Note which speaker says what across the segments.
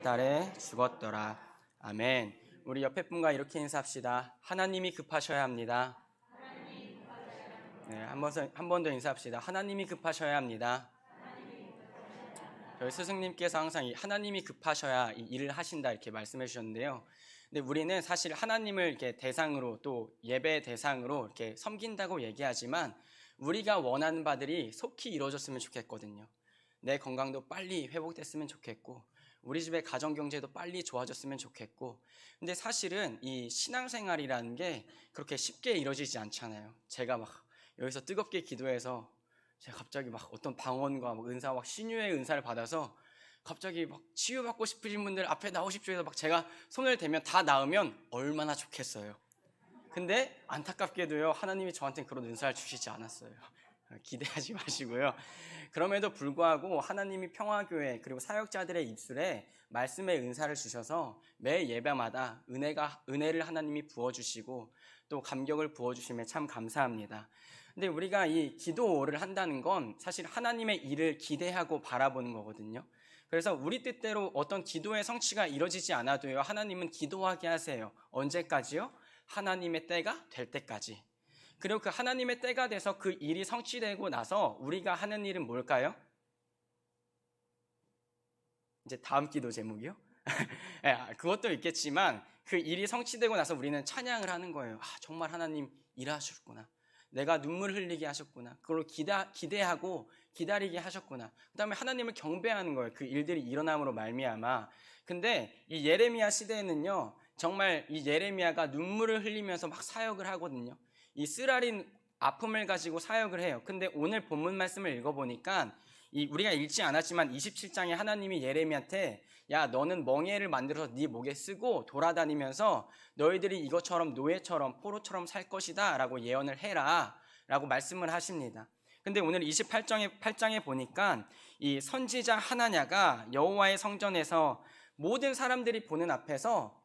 Speaker 1: 달에 죽었더라. 아멘. 우리 옆에 분과 이렇게 인사합시다. 하나님이 급하셔야 합니다. 네, 한 번 더 인사합시다. 하나님이 급하셔야 합니다. 저희 스승님께서 항상 하나님이 급하셔야 이 일을 하신다 이렇게 말씀해 주셨는데요. 근데 우리는 사실 하나님을 이렇게 대상으로 또 예배 대상으로 이렇게 섬긴다고 얘기하지만 우리가 원하는 바들이 속히 이루어졌으면 좋겠거든요. 내 건강도 빨리 회복됐으면 좋겠고 우리 집의 가정경제도 빨리 좋아졌으면 좋겠고, 근데 사실은 이 신앙생활이라는 게 그렇게 쉽게 이루어지지 않잖아요. 제가 막 여기서 뜨겁게 기도해서 제가 갑자기 막 어떤 방언과 막 은사, 막 신유의 은사를 받아서 갑자기 막 치유받고 싶으신 분들 앞에 나오십시오 해서 막 제가 손을 대면 다 나으면 얼마나 좋겠어요. 근데 안타깝게도요, 하나님이 저한테는 그런 은사를 주시지 않았어요. 기대하지 마시고요. 그럼에도 불구하고 하나님이 평화교회 그리고 사역자들의 입술에 말씀의 은사를 주셔서 매 예배마다 은혜를 하나님이 부어주시고 또 감격을 부어주심에 참 감사합니다. 근데 우리가 이 기도를 한다는 건 사실 하나님의 일을 기대하고 바라보는 거거든요. 그래서 우리 뜻대로 어떤 기도의 성취가 이루어지지 않아도요, 하나님은 기도하게 하세요. 언제까지요? 하나님의 때가 될 때까지. 그리고 그 하나님의 때가 돼서 그 일이 성취되고 나서 우리가 하는 일은 뭘까요? 이제 다음 기도 제목이요? 그것도 있겠지만 그 일이 성취되고 나서 우리는 찬양을 하는 거예요. 정말 하나님 일하셨구나. 내가 눈물 흘리게 하셨구나. 그걸 기대하고 기다리게 하셨구나. 그 다음에 하나님을 경배하는 거예요. 그 일들이 일어남으로 말미암아. 근데 이 예레미야 시대에는요, 정말 이 예레미야가 눈물을 흘리면서 막 사역을 하거든요. 이 쓰라린 아픔을 가지고 사역을 해요. 근데 오늘 본문 말씀을 읽어보니까 우리가 읽지 않았지만 27장에 하나님이 예레미야한테 야, 너는 멍에를 만들어서 네 목에 쓰고 돌아다니면서 너희들이 이것처럼 노예처럼 포로처럼 살 것이다 라고 예언을 해라 라고 말씀을 하십니다. 근데 오늘 28장에 보니까 이 선지자 하나냐가 여호와의 성전에서 모든 사람들이 보는 앞에서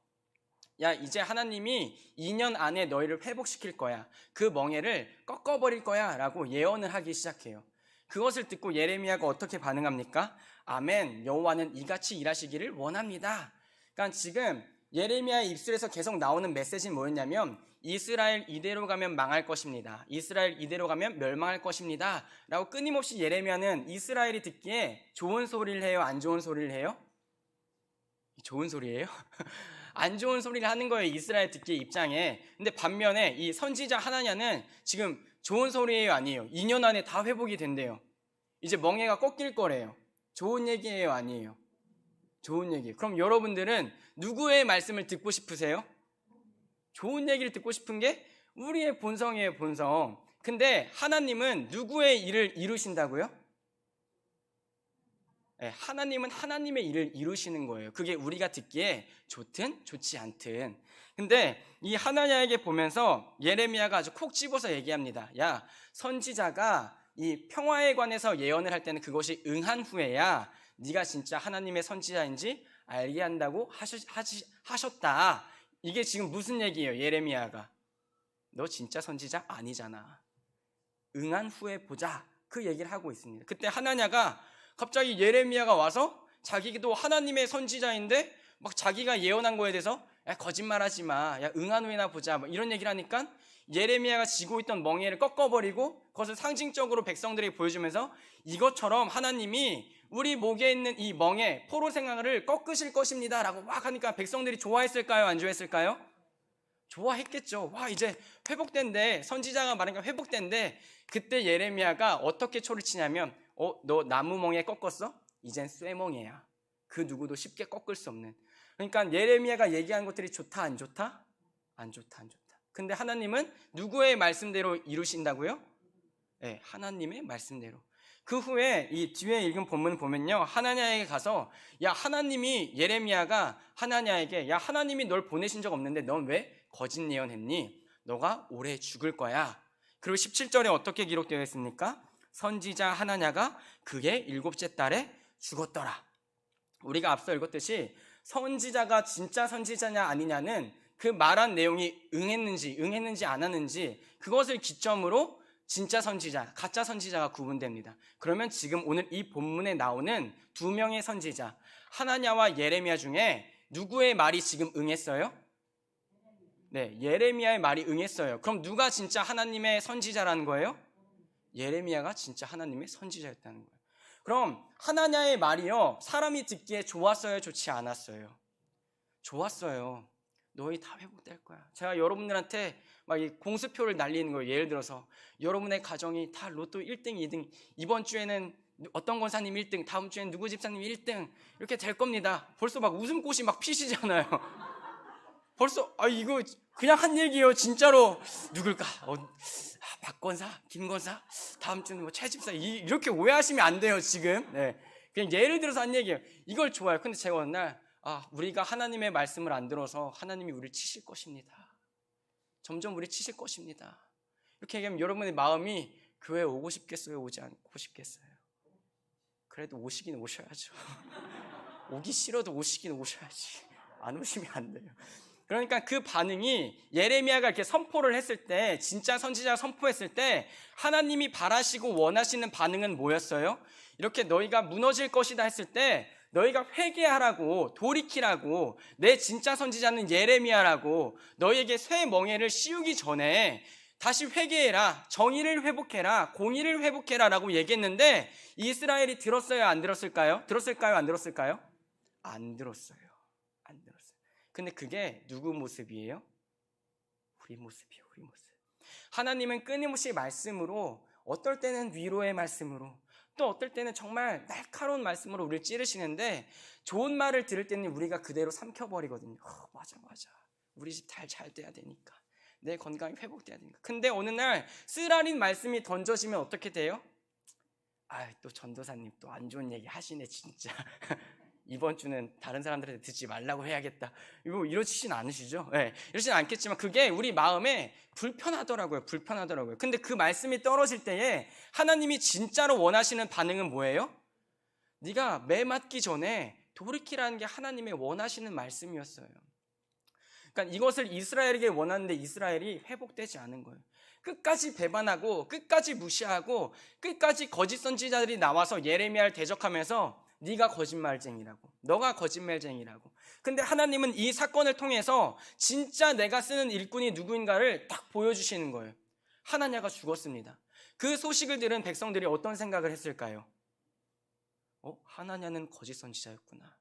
Speaker 1: 야, 이제 하나님이 2년 안에 너희를 회복시킬 거야. 그 멍에를 꺾어버릴 거야 라고 예언을 하기 시작해요. 그것을 듣고 예레미야가 어떻게 반응합니까? 아멘, 여호와는 이같이 일하시기를 원합니다. 그러니까 지금 예레미야의 입술에서 계속 나오는 메시지는 뭐였냐면 이스라엘 이대로 가면 망할 것입니다. 이스라엘 이대로 가면 멸망할 것입니다 라고 끊임없이 예레미야는 이스라엘이 듣기에 좋은 소리를 해요? 안 좋은 소리를 해요? 좋은 소리예요? 안 좋은 소리를 하는 거예요, 이스라엘 듣기의 입장에. 근데 반면에 이 선지자 하나냐는 지금 좋은 소리예요, 아니에요? 2년 안에 다 회복이 된대요. 이제 멍에가 꺾일 거래요. 좋은 얘기예요, 아니에요? 좋은 얘기예요. 그럼 여러분들은 누구의 말씀을 듣고 싶으세요? 좋은 얘기를 듣고 싶은 게 우리의 본성이에요, 본성. 근데 하나님은 누구의 일을 이루신다고요? 하나님은 하나님의 일을 이루시는 거예요. 그게 우리가 듣기에 좋든 좋지 않든. 근데 이 하나냐에게 보면서 예레미야가 아주 콕 집어서 얘기합니다. 야, 선지자가 이 평화에 관해서 예언을 할 때는 그것이 응한 후에야 네가 진짜 하나님의 선지자인지 알게 한다고 하셨다. 이게 지금 무슨 얘기예요, 예레미야가? 너 진짜 선지자 아니잖아. 응한 후에 보자. 그 얘기를 하고 있습니다. 그때 하나냐가 갑자기 예레미야가 와서 자기도 하나님의 선지자인데 막 자기가 예언한 거에 대해서 야, 거짓말하지 마. 야, 응한 후에나 보자. 뭐 이런 얘기를 하니까 예레미야가 지고 있던 멍에를 꺾어버리고 그것을 상징적으로 백성들에게 보여주면서 이것처럼 하나님이 우리 목에 있는 이 멍에 포로 생활을 꺾으실 것입니다 라고 막 하니까 백성들이 좋아했을까요? 안 좋아했을까요? 좋아했겠죠. 와, 이제 회복된대. 선지자가 말하니까 회복된대. 그때 예레미야가 어떻게 초를 치냐면 너 나무 멍에 꺾었어? 이젠 쇠멍에야. 그 누구도 쉽게 꺾을 수 없는. 그러니까 예레미야가 얘기한 것들이 좋다 안 좋다? 안 좋다 안 좋다. 근데 하나님은 누구의 말씀대로 이루신다고요? 네, 하나님의 말씀대로. 그 후에 이 뒤에 읽은 본문 보면요, 하나냐에게 가서 야, 하나님이 예레미야가 하나냐에게 야, 하나님이 널 보내신 적 없는데 넌 왜 거짓 예언했니? 너가 오래 죽을 거야. 그리고 17절에 어떻게 기록되어 있습니까? 선지자 하나냐가 그의 7째 달에 죽었더라. 우리가 앞서 읽었듯이 선지자가 진짜 선지자냐 아니냐는 그 말한 내용이 응했는지 안 하는지 그것을 기점으로 진짜 선지자, 가짜 선지자가 구분됩니다. 그러면 지금 오늘 이 본문에 나오는 2명의 선지자, 하나냐와 예레미야 중에 누구의 말이 지금 응했어요? 네, 예레미야의 말이 응했어요. 그럼 누가 진짜 하나님의 선지자라는 거예요? 예레미야가 진짜 하나님의 선지자였다는 거예요. 그럼 하나냐의 말이요, 사람이 듣기에 좋았어요, 좋지 않았어요? 좋았어요. 너희 다 회복될 거야. 제가 여러분들한테 막 이 공수표를 날리는 거예요. 예를 들어서 여러분의 가정이 다 로또 1등, 2등, 이번 주에는 어떤 권사님 1등, 다음 주에는 누구 집사님 1등 이렇게 될 겁니다. 벌써 막 웃음꽃이 막 피시잖아요. 벌써 이거 그냥 한 얘기예요. 진짜로 누굴까? 박권사, 김권사, 다음 주는 뭐 최집사, 이렇게 오해하시면 안 돼요. 지금. 네. 그냥 예를 들어서 한 얘기예요. 이걸 좋아요. 근데 제가 어느 날 우리가 하나님의 말씀을 안 들어서 하나님이 우리를 치실 것입니다. 점점 우리 치실 것입니다. 이렇게 얘기하면 여러분의 마음이 교회에 오고 싶겠어요? 오지 않고 싶겠어요? 그래도 오시긴 오셔야죠. 오기 싫어도 오시긴 오셔야지. 안 오시면 안 돼요. 그러니까 그 반응이 예레미야가 이렇게 선포를 했을 때, 진짜 선지자가 선포했을 때 하나님이 바라시고 원하시는 반응은 뭐였어요? 이렇게 너희가 무너질 것이다 했을 때 너희가 회개하라고, 돌이키라고, 내 진짜 선지자는 예레미야라고 너희에게 새 멍에를 씌우기 전에 다시 회개해라, 정의를 회복해라, 공의를 회복해라 라고 얘기했는데 이스라엘이 들었어요, 안 들었을까요? 들었을까요, 안 들었을까요? 안 들었어요. 안 들었어요. 근데 그게 누구 모습이에요? 우리 모습이에요, 우리 모습. 하나님은 끊임없이 말씀으로, 어떨 때는 위로의 말씀으로, 또 어떨 때는 정말 날카로운 말씀으로 우리를 찌르시는데, 좋은 말을 들을 때는 우리가 그대로 삼켜버리거든요. 맞아. 우리 집 잘 돼야 되니까, 내 건강이 회복돼야 되니까. 근데 어느 날 쓰라린 말씀이 던져지면 어떻게 돼요? 또 전도사님 또 안 좋은 얘기 하시네 진짜. 이번 주는 다른 사람들한테 듣지 말라고 해야겠다. 이러시진 않으시죠? 네, 이러시진 않겠지만 그게 우리 마음에 불편하더라고요. 근데 그 말씀이 떨어질 때에 하나님이 진짜로 원하시는 반응은 뭐예요? 네가 매 맞기 전에 돌이키라는 게 하나님의 원하시는 말씀이었어요. 그러니까 이것을 이스라엘에게 원하는데 이스라엘이 회복되지 않은 거예요. 끝까지 배반하고 끝까지 무시하고 끝까지 거짓 선지자들이 나와서 예레미야를 대적하면서 네가 거짓말쟁이라고, 너가 거짓말쟁이라고. 근데 하나님은 이 사건을 통해서 진짜 내가 쓰는 일꾼이 누구인가를 딱 보여주시는 거예요. 하나냐가 죽었습니다. 그 소식을 들은 백성들이 어떤 생각을 했을까요? 하나냐는 거짓 선지자였구나,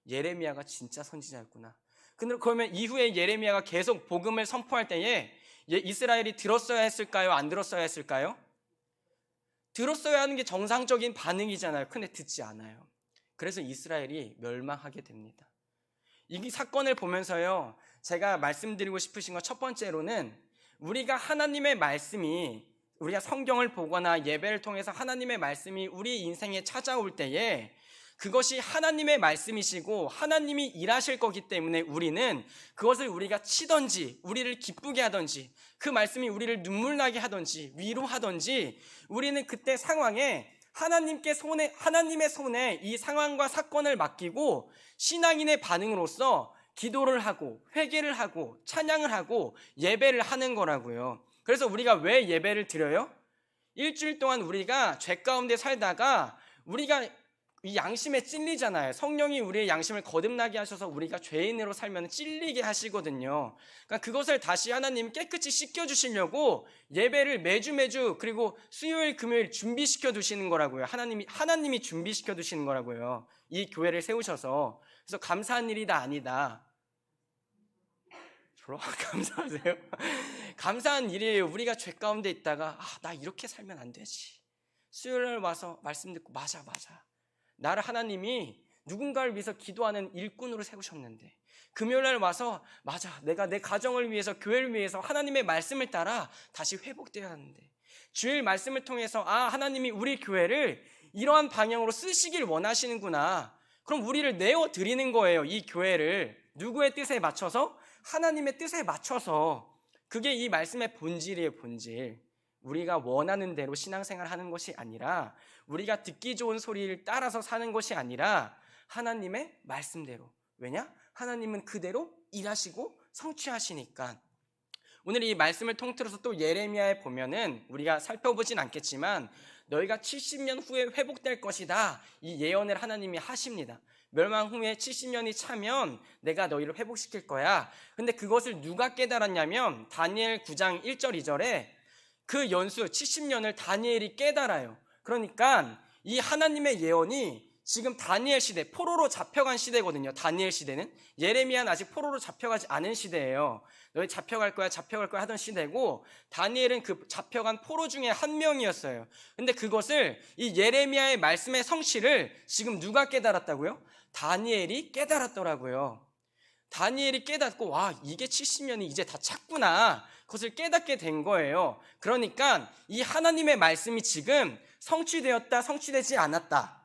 Speaker 1: 예레미야가 진짜 선지자였구나. 근데 그러면 이후에 예레미야가 계속 복음을 선포할 때에 이스라엘이 들었어야 했을까요, 안 들었어야 했을까요? 들었어야 하는 게 정상적인 반응이잖아요. 근데 듣지 않아요. 그래서 이스라엘이 멸망하게 됩니다. 이 사건을 보면서요, 제가 말씀드리고 싶으신 건 첫 번째로는 우리가 하나님의 말씀이, 우리가 성경을 보거나 예배를 통해서 하나님의 말씀이 우리 인생에 찾아올 때에 그것이 하나님의 말씀이시고 하나님이 일하실 거기 때문에 우리는 그것을 우리가 치든지 우리를 기쁘게 하든지 그 말씀이 우리를 눈물나게 하든지 위로하든지 우리는 그때 상황에 하나님의 손에 이 상황과 사건을 맡기고 신앙인의 반응으로서 기도를 하고 회개를 하고 찬양을 하고 예배를 하는 거라고요. 그래서 우리가 왜 예배를 드려요? 일주일 동안 우리가 죄 가운데 살다가 우리가 이 양심에 찔리잖아요. 성령이 우리의 양심을 거듭나게 하셔서 우리가 죄인으로 살면 찔리게 하시거든요. 그러니까 그것을 다시 하나님 깨끗이 씻겨주시려고 예배를 매주 그리고 수요일 금요일 준비시켜 두시는 거라고요. 하나님이 준비시켜 두시는 거라고요. 이 교회를 세우셔서. 그래서 감사한 일이다 아니다. 감사하세요? 감사한 일이에요. 우리가 죄 가운데 있다가 나 이렇게 살면 안 되지. 수요일날 와서 말씀 듣고 맞아. 나를 하나님이 누군가를 위해서 기도하는 일꾼으로 세우셨는데, 금요일날 와서 맞아, 내가 내 가정을 위해서, 교회를 위해서 하나님의 말씀을 따라 다시 회복되어야 하는데, 주일 말씀을 통해서 하나님이 우리 교회를 이러한 방향으로 쓰시길 원하시는구나. 그럼 우리를 내어드리는 거예요. 이 교회를 누구의 뜻에 맞춰서? 하나님의 뜻에 맞춰서. 그게 이 말씀의 본질이에요. 본질. 우리가 원하는 대로 신앙생활 하는 것이 아니라, 우리가 듣기 좋은 소리를 따라서 사는 것이 아니라 하나님의 말씀대로. 왜냐? 하나님은 그대로 일하시고 성취하시니까. 오늘 이 말씀을 통틀어서 또 예레미야에 보면은 우리가 살펴보진 않겠지만 너희가 70년 후에 회복될 것이다, 이 예언을 하나님이 하십니다. 멸망 후에 70년이 차면 내가 너희를 회복시킬 거야. 근데 그것을 누가 깨달았냐면 다니엘 9장 1절 2절에 그 연수 70년을 다니엘이 깨달아요. 그러니까 이 하나님의 예언이 지금 다니엘 시대, 포로로 잡혀간 시대거든요. 다니엘 시대는. 예레미야는 아직 포로로 잡혀가지 않은 시대예요. 너희 잡혀갈 거야 하던 시대고, 다니엘은 그 잡혀간 포로 중에 한 명이었어요. 근데 그것을, 이 예레미야의 말씀의 성취를 지금 누가 깨달았다고요? 다니엘이 깨달았더라고요. 다니엘이 깨닫고, 와, 이게 70년이 이제 다 찼구나. 그것을 깨닫게 된 거예요. 그러니까 이 하나님의 말씀이 지금 성취되었다, 성취되지 않았다.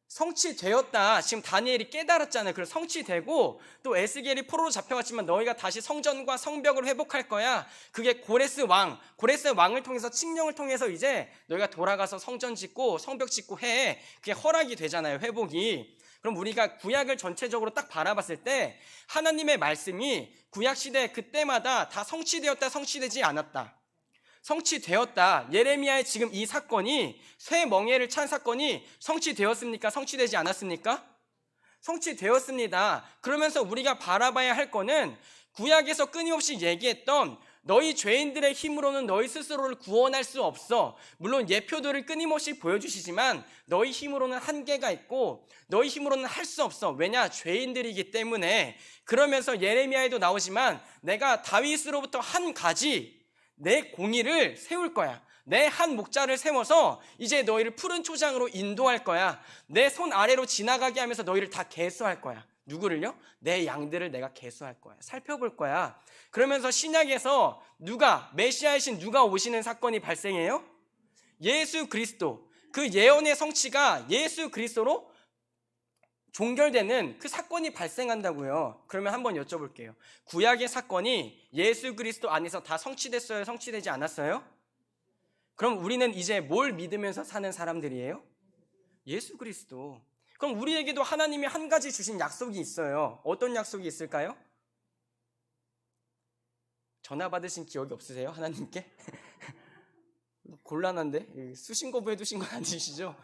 Speaker 1: 성취되었다. 지금 다니엘이 깨달았잖아요. 그래서 성취되고, 또 에스겔이 포로로 잡혀갔지만 너희가 다시 성전과 성벽을 회복할 거야. 그게 고레스 왕을 통해서, 칙령을 통해서 이제 너희가 돌아가서 성전 짓고 성벽 짓고 해. 그게 허락이 되잖아요, 회복이. 그럼 우리가 구약을 전체적으로 딱 바라봤을 때 하나님의 말씀이 구약시대 그때마다 다 성취되었다, 성취되지 않았다. 성취되었다. 예레미야의 지금 이 사건이, 쇠 멍에를 찬 사건이 성취되었습니까? 성취되지 않았습니까? 성취되었습니다. 그러면서 우리가 바라봐야 할 거는 구약에서 끊임없이 얘기했던 너희 죄인들의 힘으로는 너희 스스로를 구원할 수 없어. 물론 예표들을 끊임없이 보여주시지만 너희 힘으로는 한계가 있고 너희 힘으로는 할 수 없어. 왜냐? 죄인들이기 때문에. 그러면서 예레미야에도 나오지만 내가 다윗으로부터 한 가지 내 공의를 세울 거야. 내 한 목자를 세워서 이제 너희를 푸른 초장으로 인도할 거야. 내 손 아래로 지나가게 하면서 너희를 다 계수할 거야. 누구를요? 내 양들을 내가 계수할 거야. 살펴볼 거야. 그러면서 신약에서 메시아이신 누가 오시는 사건이 발생해요? 예수 그리스도. 그 예언의 성취가 예수 그리스도로 종결되는 그 사건이 발생한다고요. 그러면 한번 여쭤볼게요. 구약의 사건이 예수 그리스도 안에서 다 성취됐어요? 성취되지 않았어요? 그럼 우리는 이제 뭘 믿으면서 사는 사람들이에요? 예수 그리스도. 그럼 우리에게도 하나님이 한 가지 주신 약속이 있어요. 어떤 약속이 있을까요? 전화 받으신 기억이 없으세요? 하나님께? 곤란한데? 수신 거부해 두신 건 아니시죠?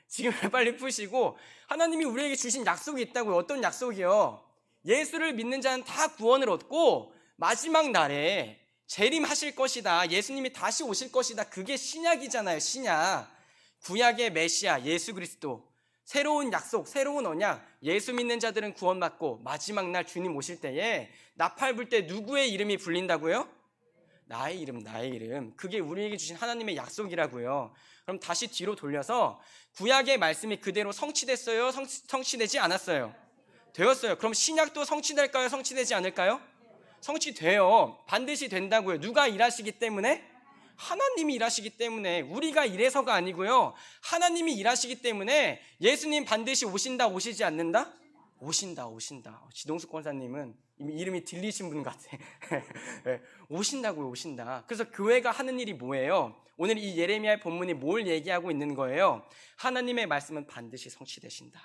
Speaker 1: 지금 빨리 푸시고, 하나님이 우리에게 주신 약속이 있다고요. 어떤 약속이요? 예수를 믿는 자는 다 구원을 얻고 마지막 날에 재림하실 것이다. 예수님이 다시 오실 것이다. 그게 신약이잖아요. 신약. 구약의 메시아 예수 그리스도. 새로운 약속, 새로운 언약. 예수 믿는 자들은 구원받고 마지막 날 주님 오실 때에 나팔 불 때 누구의 이름이 불린다고요? 나의 이름. 그게 우리에게 주신 하나님의 약속이라고요. 그럼 다시 뒤로 돌려서 구약의 말씀이 그대로 성취됐어요? 성취되지 않았어요? 되었어요. 그럼 신약도 성취될까요? 성취되지 않을까요? 성취돼요. 반드시 된다고요. 누가 일하시기 때문에? 하나님이 일하시기 때문에. 우리가 일해서가 아니고요. 하나님이 일하시기 때문에. 예수님 반드시 오신다, 오시지 않는다? 오신다. 지동숙 권사님은 이미 이름이 들리신 분 같아. 오신다고요, 오신다. 그래서 교회가 하는 일이 뭐예요? 오늘 이 예레미야의 본문이 뭘 얘기하고 있는 거예요? 하나님의 말씀은 반드시 성취되신다.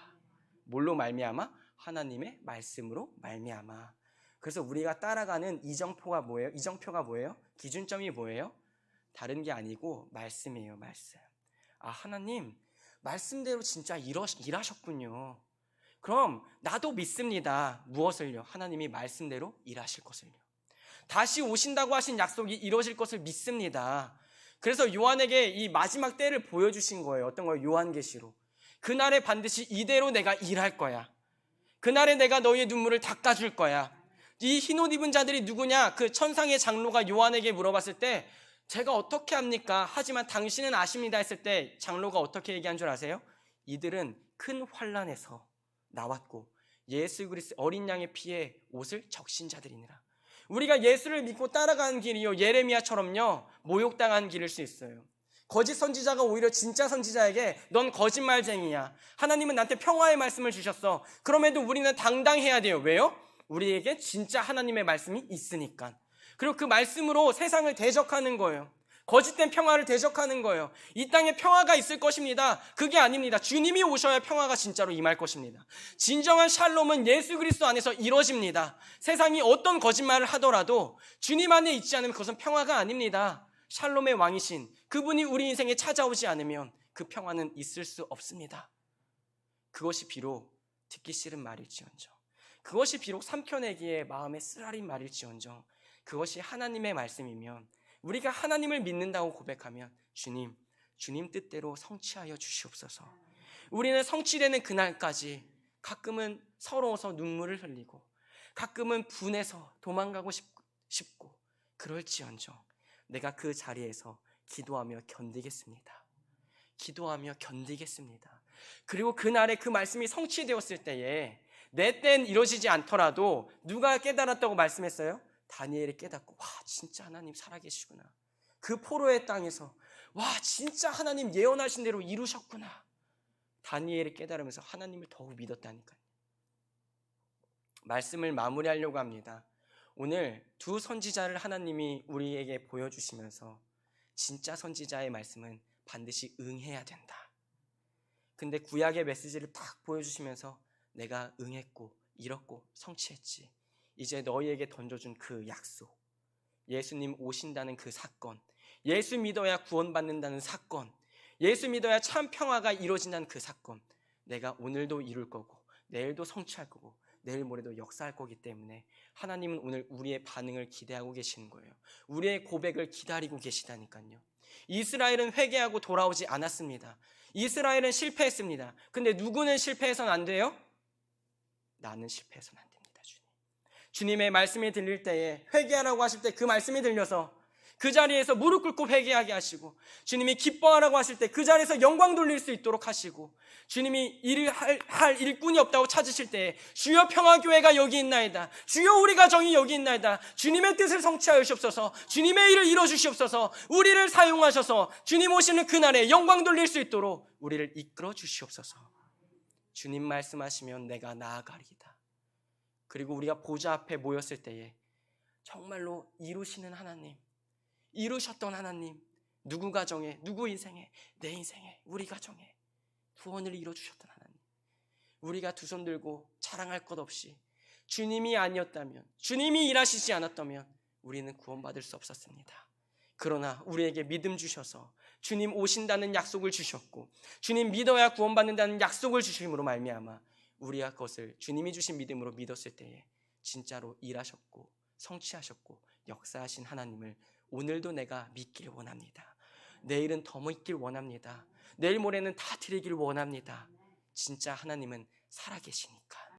Speaker 1: 뭘로 말미암아? 하나님의 말씀으로 말미암아. 그래서 우리가 따라가는 이정표가 뭐예요? 기준점이 뭐예요? 다른 게 아니고 말씀이에요, 말씀. 아, 하나님 말씀대로 진짜 일하셨군요. 그럼 나도 믿습니다. 무엇을요? 하나님이 말씀대로 일하실 것을요. 다시 오신다고 하신 약속이 이루어질 것을 믿습니다. 그래서 요한에게 이 마지막 때를 보여주신 거예요. 어떤 거예요? 요한계시로. 그날에 반드시 이대로 내가 일할 거야. 그날에 내가 너희의 눈물을 닦아줄 거야. 이 흰옷 입은 자들이 누구냐? 그 천상의 장로가 요한에게 물어봤을 때 제가 어떻게 합니까? 하지만 당신은 아십니다 했을 때 장로가 어떻게 얘기한 줄 아세요? 이들은 큰 환난에서 나왔고 예수 그리스도 어린 양의 피에 옷을 적신 자들이니라. 우리가 예수를 믿고 따라가는 길이요, 예레미야처럼요 모욕당한 길일 수 있어요. 거짓 선지자가 오히려 진짜 선지자에게 넌 거짓말쟁이야, 하나님은 나한테 평화의 말씀을 주셨어. 그럼에도 우리는 당당해야 돼요. 왜요? 우리에게 진짜 하나님의 말씀이 있으니까. 그리고 그 말씀으로 세상을 대적하는 거예요. 거짓된 평화를 대적하는 거예요. 이 땅에 평화가 있을 것입니다. 그게 아닙니다. 주님이 오셔야 평화가 진짜로 임할 것입니다. 진정한 샬롬은 예수 그리스도 안에서 이루어집니다. 세상이 어떤 거짓말을 하더라도 주님 안에 있지 않으면 그것은 평화가 아닙니다. 샬롬의 왕이신 그분이 우리 인생에 찾아오지 않으면 그 평화는 있을 수 없습니다. 그것이 비록 듣기 싫은 말일지언정, 그것이 비록 삼켜내기에 마음에 쓰라린 말일지언정, 그것이 하나님의 말씀이면 우리가 하나님을 믿는다고 고백하면 주님 뜻대로 성취하여 주시옵소서. 우리는 성취되는 그날까지 가끔은 서러워서 눈물을 흘리고 가끔은 분해서 도망가고 싶고 그럴지언정 내가 그 자리에서 기도하며 견디겠습니다. 기도하며 견디겠습니다. 그리고 그날에 그 말씀이 성취되었을 때에 내 때는 이루어지지 않더라도 누가 깨달았다고 말씀했어요? 다니엘이 깨닫고 와 진짜 하나님 살아계시구나. 그 포로의 땅에서 와 진짜 하나님 예언하신 대로 이루셨구나. 다니엘이 깨달으면서 하나님을 더욱 믿었다니까요. 말씀을 마무리하려고 합니다. 오늘 두 선지자를 하나님이 우리에게 보여주시면서 진짜 선지자의 말씀은 반드시 응해야 된다. 근데 구약의 메시지를 딱 보여주시면서 내가 응했고 이뤘고 성취했지. 이제 너희에게 던져준 그 약속, 예수님 오신다는 그 사건, 예수 믿어야 구원받는다는 사건, 예수 믿어야 참 평화가 이루어진다는 그 사건, 내가 오늘도 이룰 거고 내일도 성취할 거고 내일 모레도 역사할 거기 때문에 하나님은 오늘 우리의 반응을 기대하고 계시는 거예요. 우리의 고백을 기다리고 계시다니까요. 이스라엘은 회개하고 돌아오지 않았습니다. 이스라엘은 실패했습니다. 근데 누구는 실패해서는 안 돼요? 나는 실패해서는 안 됩니다. 주님의 말씀이 들릴 때에 회개하라고 하실 때 그 말씀이 들려서 그 자리에서 무릎 꿇고 회개하게 하시고, 주님이 기뻐하라고 하실 때 그 자리에서 영광 돌릴 수 있도록 하시고, 주님이 일을 할 일꾼이 없다고 찾으실 때 주여 평화교회가 여기 있나이다, 주여 우리 가정이 여기 있나이다, 주님의 뜻을 성취하여 주시옵소서, 주님의 일을 이루어 주시옵소서, 우리를 사용하셔서 주님 오시는 그날에 영광 돌릴 수 있도록 우리를 이끌어 주시옵소서. 주님 말씀하시면 내가 나아가리이다. 그리고 우리가 보좌 앞에 모였을 때에 정말로 이루시는 하나님, 이루셨던 하나님, 누구 가정에, 누구 인생에, 내 인생에, 우리 가정에 구원을 이뤄주셨던 하나님, 우리가 두 손 들고 자랑할 것 없이 주님이 아니었다면, 주님이 일하시지 않았다면 우리는 구원받을 수 없었습니다. 그러나 우리에게 믿음 주셔서 주님 오신다는 약속을 주셨고, 주님 믿어야 구원받는다는 약속을 주심으로 말미암아 우리가 그것을 주님이 주신 믿음으로 믿었을 때에 진짜로 일하셨고 성취하셨고 역사하신 하나님을 오늘도 내가 믿길 원합니다. 내일은 더 믿길 원합니다. 내일 모레는 다 드리길 원합니다. 진짜 하나님은 살아계시니까.